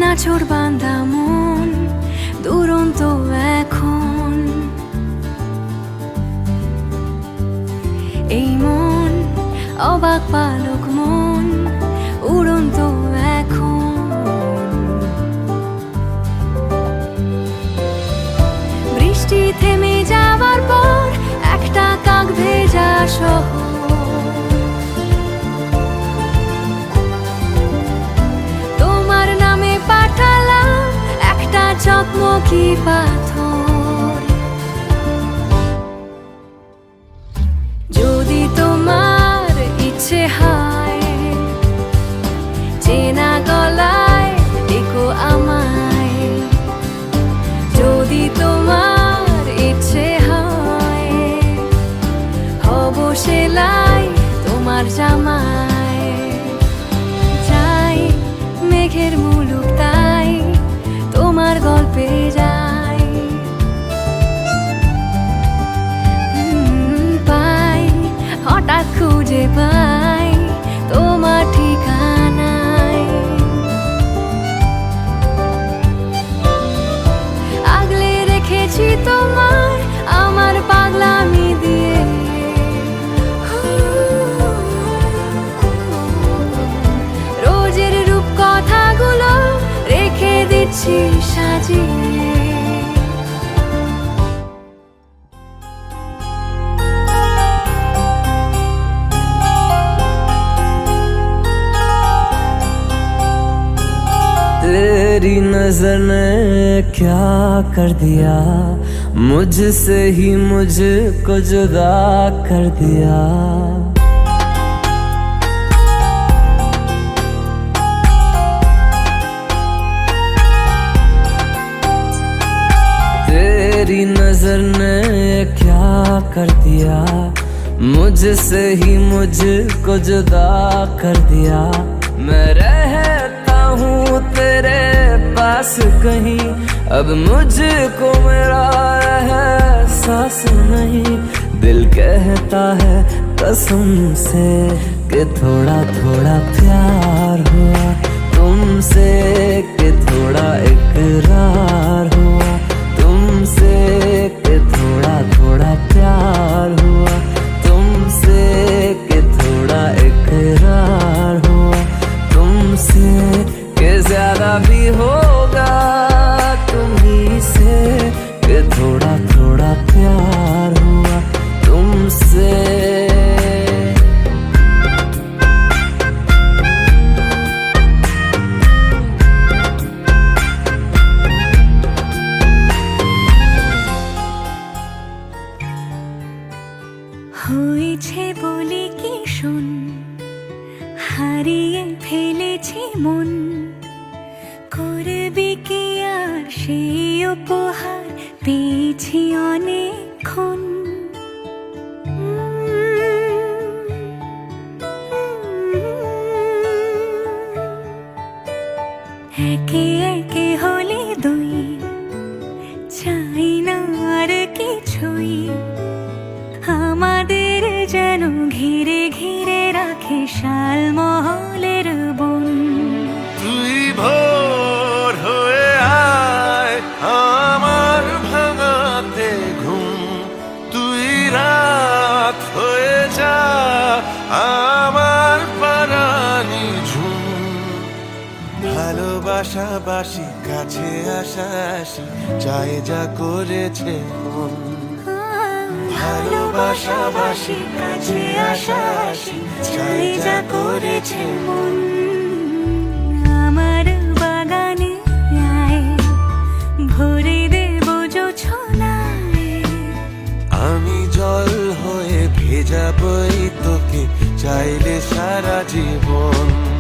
নাছোড় বাঁধা মন দুরন্ত এখন, এই মন অবাক পালক মন উড়ন্ত এখন। বৃষ্টি থেমে যাওয়ার পর একটা কাক ভেজা শহর, চকমকি পাথর। যদি তোমার ইচ্ছে হয় চেনা গলায় ডেকো আমায়, যদি তোমার ইচ্ছে হয় হব সেলাই তোমার জামায়। যাই মেঘের মুলুক তাই তোমার গল্পে যাই, পাই হঠাৎ খুঁজে পাই তোমার ঠিকানায়। আগলে রেখেছি তোমার আমার পাগলামি দিয়ে, রোজের রূপ কথাগুলো রেখে দিচ্ছি সাজিয়ে। तेरी नजर ने क्या कर दिया, मुझसे ही मुझको जुदा कर दिया। तेरी नजर ने क्या कर दिया, मुझसे ही मुझको जुदा कर दिया। मैं रहता हूँ तेरे पास कहीं, अब मुझको मेरा एहसास नहीं। दिल कहता है कसम से कि थोड़ा थोड़ा प्यार हुआ तुमसे, कि थोड़ा इकरार हुआ तुमसे, कि थोड़ा थोड़ा प्यार हुआ तुमसे, कि थोड़ा इकरार हुआ तुमसे, कि ज्यादा भी होगा तुम्ही से, कि थोड़ा थोड़ा प्यार हुआ तुमसे। হয়েছে বলে কি শোন, হারিয়ে ফেলেছি মন, করবি কি আর সেই উপহার পেয়েছি অনেকক্ষণ। একে একে হলে দুই, চাই না আর কিছুই, আমাদের যেন ঘিরে ঘিরে রাখে শালমহলের বন। তুই ভোর হয়ে আয় আমার ভাঙাতে ঘুম, তুই রাত হয়ে যা আমার পারানি ঝুম। ভালোবাসাবাসি কাছে আসাসি চাই যা করেছে মন, ভালোবাসাবাসি কাছে আসাসি চাই যা করেছে মন। আমার বাগানে আয় ভরে দেব জোছনায়, আমি জল যাবই তোকে চাইলে সারা জীবন।